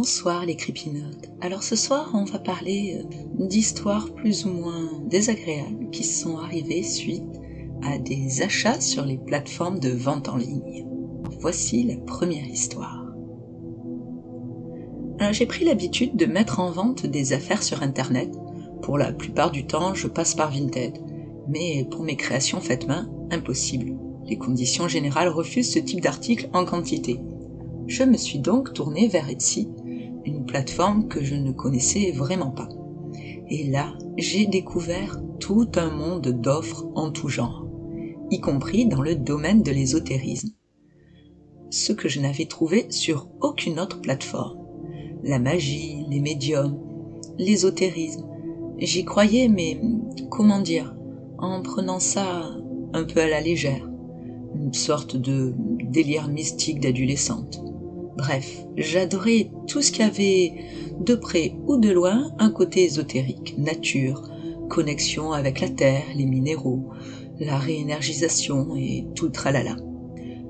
Bonsoir les crépinotes. Alors ce soir on va parler d'histoires plus ou moins désagréables qui sont arrivées suite à des achats sur les plateformes de vente en ligne. Voici la première histoire. Alors, j'ai pris l'habitude de mettre en vente des affaires sur internet. Pour la plupart du temps je passe par Vinted, mais pour mes créations faites main, impossible. Les conditions générales refusent ce type d'article en quantité. Je me suis donc tournée vers Etsy, une plateforme que je ne connaissais vraiment pas. Et là, j'ai découvert tout un monde d'offres en tout genre, y compris dans le domaine de l'ésotérisme. Ce que je n'avais trouvé sur aucune autre plateforme. La magie, les médiums, l'ésotérisme. J'y croyais, mais comment dire, en prenant ça un peu à la légère. Une sorte de délire mystique d'adolescente. Bref, j'adorais tout ce qui avait, de près ou de loin, un côté ésotérique, nature, connexion avec la terre, les minéraux, la réénergisation et tout le tralala.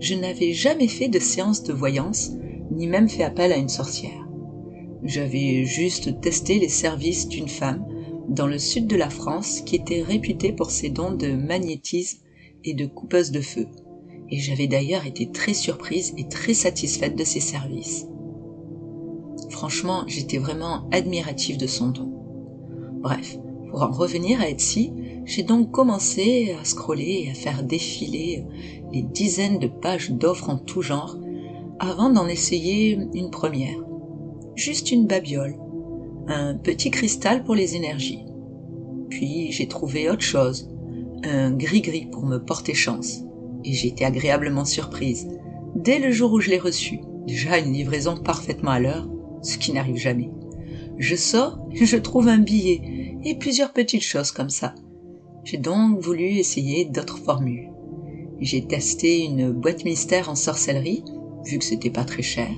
Je n'avais jamais fait de séance de voyance, ni même fait appel à une sorcière. J'avais juste testé les services d'une femme dans le sud de la France qui était réputée pour ses dons de magnétisme et de coupeuse de feu. Et j'avais d'ailleurs été très surprise et très satisfaite de ses services. Franchement, j'étais vraiment admirative de son don. Bref, pour en revenir à Etsy, j'ai donc commencé à scroller et à faire défiler les dizaines de pages d'offres en tout genre avant d'en essayer une première. Juste une babiole, un petit cristal pour les énergies. Puis j'ai trouvé autre chose, un gris-gris pour me porter chance. Et j'ai été agréablement surprise. Dès le jour où je l'ai reçu, déjà une livraison parfaitement à l'heure, ce qui n'arrive jamais. Je sors et je trouve un billet et plusieurs petites choses comme ça. J'ai donc voulu essayer d'autres formules. J'ai testé une boîte mystère en sorcellerie, vu que c'était pas très cher,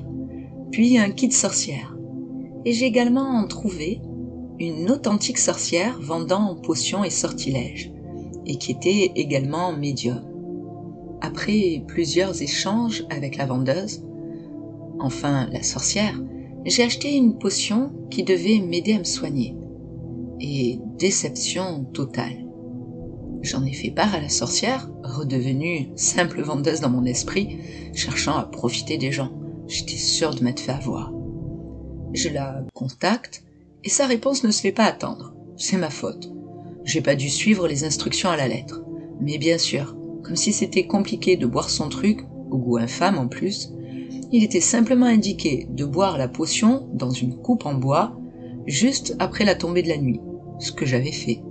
puis un kit sorcière. Et j'ai également trouvé une authentique sorcière vendant potions et sortilèges, et qui était également médium. Après plusieurs échanges avec la vendeuse, enfin la sorcière, j'ai acheté une potion qui devait m'aider à me soigner. Et déception totale. J'en ai fait part à la sorcière, redevenue simple vendeuse dans mon esprit, cherchant à profiter des gens. J'étais sûre de m'être fait avoir. Je la contacte et sa réponse ne se fait pas attendre. C'est ma faute. J'ai pas dû suivre les instructions à la lettre. Mais bien sûr, comme si c'était compliqué de boire son truc, au goût infâme en plus, il était simplement indiqué de boire la potion dans une coupe en bois, juste après la tombée de la nuit, ce que j'avais fait.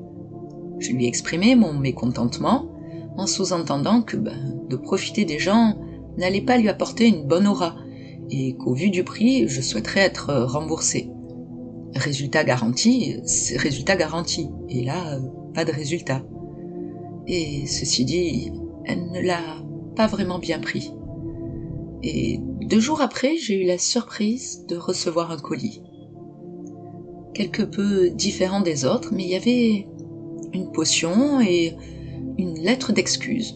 Je lui ai exprimé mon mécontentement, en sous-entendant que de profiter des gens n'allait pas lui apporter une bonne aura, et qu'au vu du prix, je souhaiterais être remboursée. Résultat garanti, c'est résultat garanti, et là, pas de résultat. Et ceci dit, elle ne l'a pas vraiment bien pris. Et 2 jours après, j'ai eu la surprise de recevoir un colis. Quelque peu différent des autres, mais il y avait une potion et une lettre d'excuse.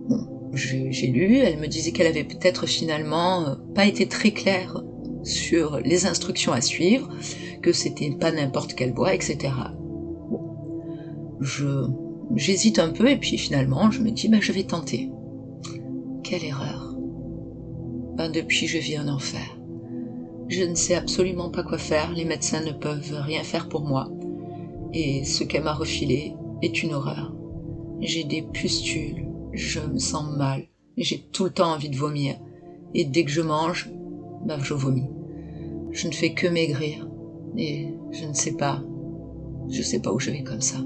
Bon, j'ai lu, elle me disait qu'elle avait peut-être finalement pas été très claire sur les instructions à suivre, que c'était pas n'importe quelle bois, etc. Bon, j'hésite un peu et puis finalement je me dis je vais tenter. Quelle erreur. Depuis je vis un enfer. Je ne sais absolument pas quoi faire, les médecins ne peuvent rien faire pour moi. Et ce qu'elle m'a refilé est une horreur. J'ai des pustules, je me sens mal, j'ai tout le temps envie de vomir. Et dès que je mange, je vomis. Je ne fais que maigrir. Et je sais pas où je vais comme ça.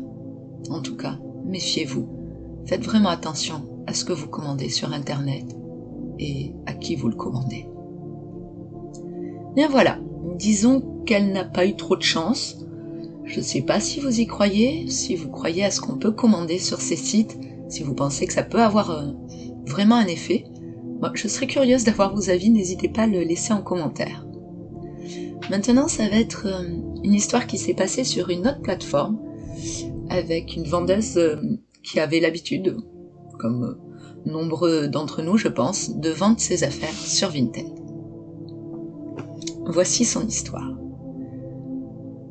En tout cas, méfiez-vous. Faites vraiment attention à ce que vous commandez sur Internet et à qui vous le commandez. Bien voilà, disons qu'elle n'a pas eu trop de chance. Je ne sais pas si vous y croyez, si vous croyez à ce qu'on peut commander sur ces sites, si vous pensez que ça peut avoir vraiment un effet. Je serais curieuse d'avoir vos avis, n'hésitez pas à le laisser en commentaire. Maintenant, ça va être une histoire qui s'est passée sur une autre plateforme, avec une vendeuse qui avait l'habitude, comme nombreux d'entre nous je pense, de vendre ses affaires sur Vinted. Voici son histoire.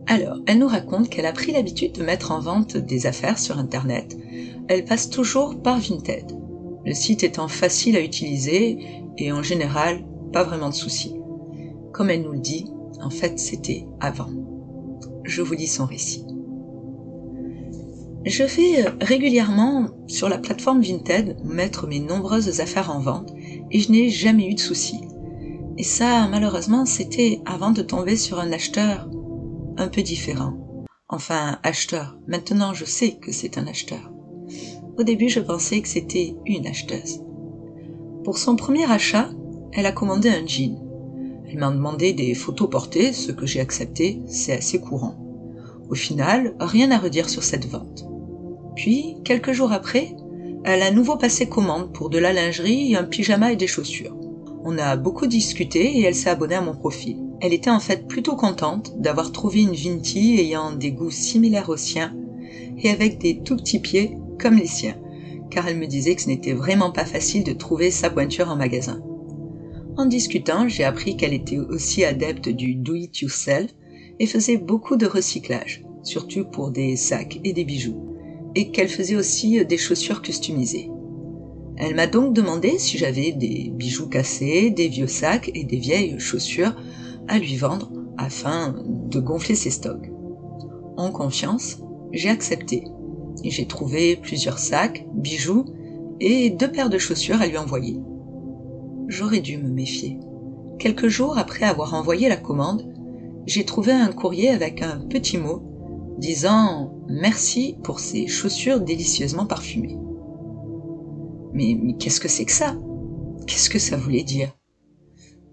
Alors, elle nous raconte qu'elle a pris l'habitude de mettre en vente des affaires sur Internet. Elle passe toujours par Vinted. Le site étant facile à utiliser et en général, pas vraiment de soucis. Comme elle nous le dit, en fait, c'était avant. Je vous lis son récit. Je vais régulièrement sur la plateforme Vinted mettre mes nombreuses affaires en vente et je n'ai jamais eu de soucis. Et ça, malheureusement, c'était avant de tomber sur un acheteur un peu différent. Enfin, acheteur. Maintenant, je sais que c'est un acheteur. Au début, je pensais que c'était une acheteuse. Pour son premier achat, elle a commandé un jean. Elle m'a demandé des photos portées, ce que j'ai accepté, c'est assez courant. Au final, rien à redire sur cette vente. Puis, quelques jours après, elle a à nouveau passé commande pour de la lingerie, un pyjama et des chaussures. On a beaucoup discuté et elle s'est abonnée à mon profil. Elle était en fait plutôt contente d'avoir trouvé une Vinti ayant des goûts similaires aux siens et avec des tout petits pieds comme les siens, car elle me disait que ce n'était vraiment pas facile de trouver sa pointure en magasin. En discutant, j'ai appris qu'elle était aussi adepte du do-it-yourself et faisait beaucoup de recyclage, surtout pour des sacs et des bijoux, et qu'elle faisait aussi des chaussures customisées. Elle m'a donc demandé si j'avais des bijoux cassés, des vieux sacs et des vieilles chaussures à lui vendre afin de gonfler ses stocks. En confiance, j'ai accepté. J'ai trouvé plusieurs sacs, bijoux et 2 paires de chaussures à lui envoyer. J'aurais dû me méfier. Quelques jours après avoir envoyé la commande, j'ai trouvé un courrier avec un petit mot disant « Merci pour ces chaussures délicieusement parfumées ». Mais qu'est-ce que c'est que ça? Qu'est-ce que ça voulait dire?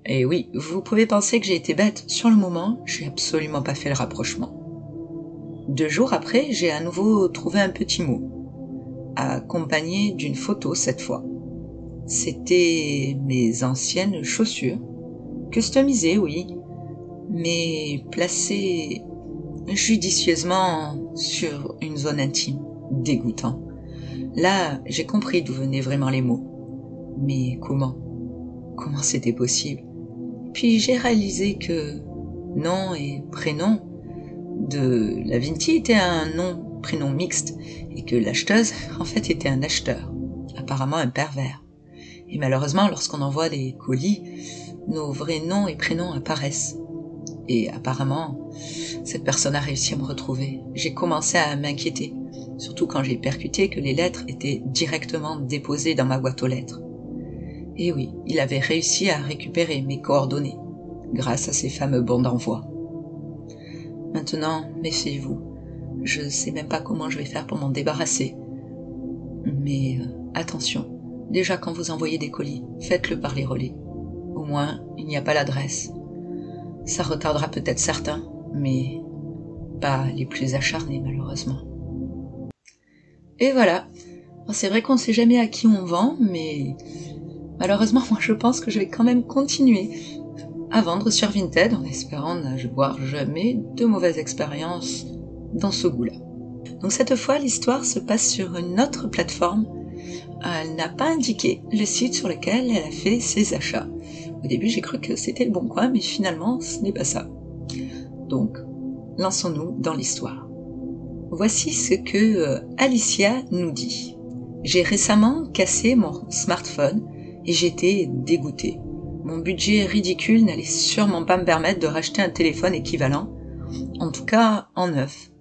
Et oui, vous pouvez penser que j'ai été bête. Sur le moment, j'ai absolument pas fait le rapprochement. 2 jours après, j'ai à nouveau trouvé un petit mot, accompagné d'une photo cette fois. C'était mes anciennes chaussures, customisées, oui, mais placées judicieusement sur une zone intime. Dégoûtant. Là, j'ai compris d'où venaient vraiment les mots. Mais comment? Comment c'était possible? Puis j'ai réalisé que nom et prénom de la Vinti était un nom-prénom mixte et que l'acheteuse, en fait, était un acheteur, apparemment un pervers. Et malheureusement, lorsqu'on envoie des colis, nos vrais noms et prénoms apparaissent. Et apparemment, cette personne a réussi à me retrouver. J'ai commencé à m'inquiéter, surtout quand j'ai percuté que les lettres étaient directement déposées dans ma boîte aux lettres. Et oui, il avait réussi à récupérer mes coordonnées, grâce à ces fameux bons d'envoi. Maintenant, méfiez-vous. Je ne sais même pas comment je vais faire pour m'en débarrasser. Mais attention, déjà quand vous envoyez des colis, faites-le par les relais. Au moins, il n'y a pas l'adresse. Ça retardera peut-être certains, mais pas les plus acharnés malheureusement. Et voilà. C'est vrai qu'on ne sait jamais à qui on vend, mais malheureusement, moi je pense que je vais quand même continuer à vendre sur Vinted en espérant n'avoir jamais de mauvaises expériences dans ce goût-là. Donc cette fois, l'histoire se passe sur une autre plateforme. Elle n'a pas indiqué le site sur lequel elle a fait ses achats. Au début, j'ai cru que c'était le Bon Coin, mais finalement, ce n'est pas ça. Donc, lançons-nous dans l'histoire. Voici ce que Alicia nous dit. J'ai récemment cassé mon smartphone et j'étais dégoûtée. Mon budget ridicule n'allait sûrement pas me permettre de racheter un téléphone équivalent, en tout cas en neuf.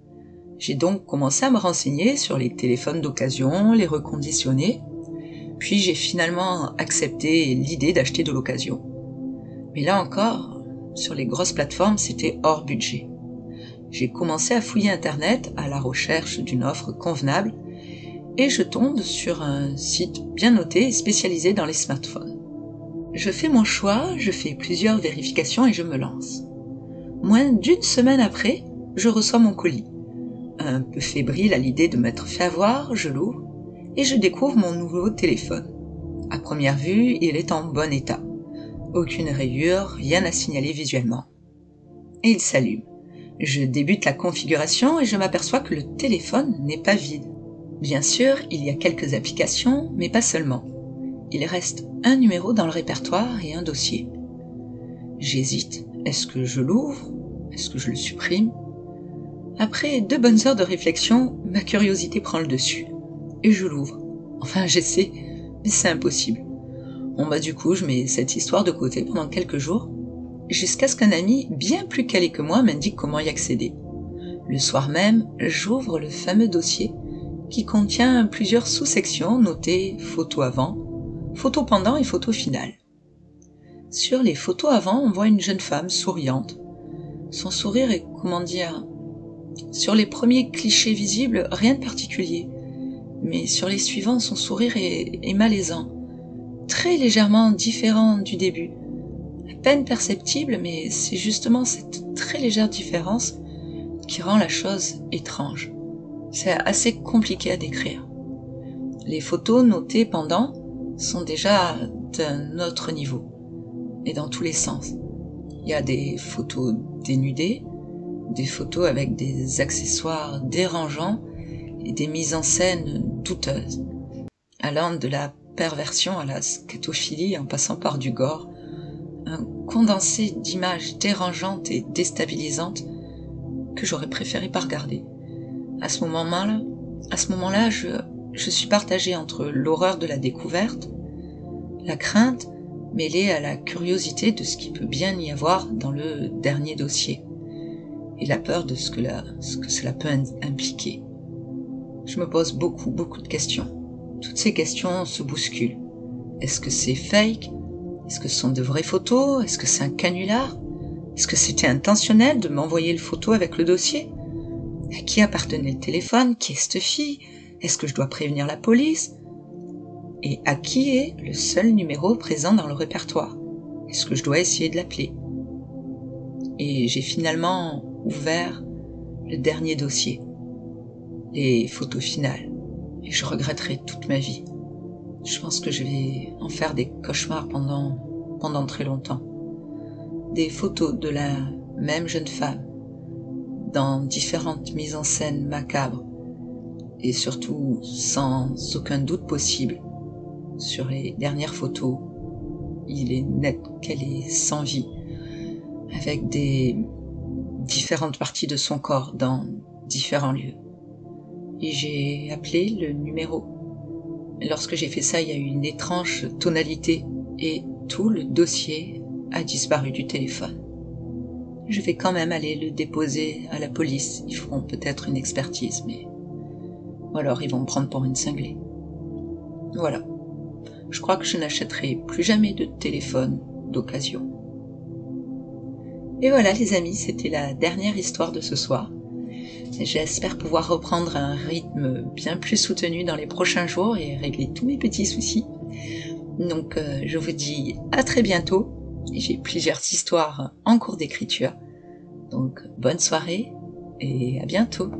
J'ai donc commencé à me renseigner sur les téléphones d'occasion, les reconditionner, puis j'ai finalement accepté l'idée d'acheter de l'occasion. Mais là encore, sur les grosses plateformes, c'était hors budget. J'ai commencé à fouiller Internet à la recherche d'une offre convenable et je tombe sur un site bien noté et spécialisé dans les smartphones. Je fais mon choix, je fais plusieurs vérifications et je me lance. Moins d'1 semaine après, je reçois mon colis. Un peu fébrile à l'idée de m'être fait avoir, je l'ouvre et je découvre mon nouveau téléphone. À première vue, il est en bon état. Aucune rayure, rien à signaler visuellement. Et il s'allume. Je débute la configuration et je m'aperçois que le téléphone n'est pas vide. Bien sûr, il y a quelques applications, mais pas seulement. Il reste un numéro dans le répertoire et un dossier. J'hésite, Est-ce que je l'ouvre? Est-ce que je le supprime? Après 2 bonnes heures de réflexion, ma curiosité prend le dessus. Et je l'ouvre. Enfin, j'essaie, mais c'est impossible. Bon du coup, je mets cette histoire de côté pendant quelques jours, jusqu'à ce qu'un ami bien plus calé que moi m'indique comment y accéder. Le soir même, j'ouvre le fameux dossier qui contient plusieurs sous-sections notées photo avant, photo pendant et photo finale. Sur les photos avant, on voit une jeune femme souriante. Son sourire est, sur les premiers clichés visibles, rien de particulier. Mais sur les suivants, son sourire est malaisant. Très légèrement différent du début. À peine perceptible, mais c'est justement cette très légère différence qui rend la chose étrange. C'est assez compliqué à décrire. Les photos notées pendant sont déjà d'un autre niveau, et dans tous les sens. Il y a des photos dénudées, des photos avec des accessoires dérangeants et des mises en scène douteuses, allant de la perversion à la scatophilie en passant par du gore, un condensé d'images dérangeantes et déstabilisantes que j'aurais préféré pas regarder. À ce moment-là, je suis partagée entre l'horreur de la découverte, la crainte mêlée à la curiosité de ce qu'il peut bien y avoir dans le dernier dossier, et la peur de ce que cela peut impliquer. Je me pose beaucoup de questions. Toutes ces questions se bousculent. Est-ce que c'est fake? Est-ce que ce sont de vraies photos? Est-ce que c'est un canular? Est-ce que c'était intentionnel de m'envoyer le photo avec le dossier? À qui appartenait le téléphone? Qui est cette fille? Est-ce que je dois prévenir la police? Et à qui est le seul numéro présent dans le répertoire? Est-ce que je dois essayer de l'appeler? Et j'ai finalement ouvert le dernier dossier, les photos finales, et je regretterai toute ma vie. Je pense que je vais en faire des cauchemars pendant très longtemps. Des photos de la même jeune femme, dans différentes mises en scène macabres, et surtout sans aucun doute possible. Sur les dernières photos, il est net qu'elle est sans vie, avec des différentes parties de son corps dans différents lieux. Et j'ai appelé le numéro. Lorsque j'ai fait ça, il y a eu une étrange tonalité et tout le dossier a disparu du téléphone. Je vais quand même aller le déposer à la police. Ils feront peut-être une expertise, ou alors ils vont me prendre pour une cinglée. Voilà. Je crois que je n'achèterai plus jamais de téléphone d'occasion. Et voilà les amis, c'était la dernière histoire de ce soir. J'espère pouvoir reprendre un rythme bien plus soutenu dans les prochains jours et régler tous mes petits soucis. Donc je vous dis à très bientôt. J'ai plusieurs histoires en cours d'écriture. Donc bonne soirée et à bientôt.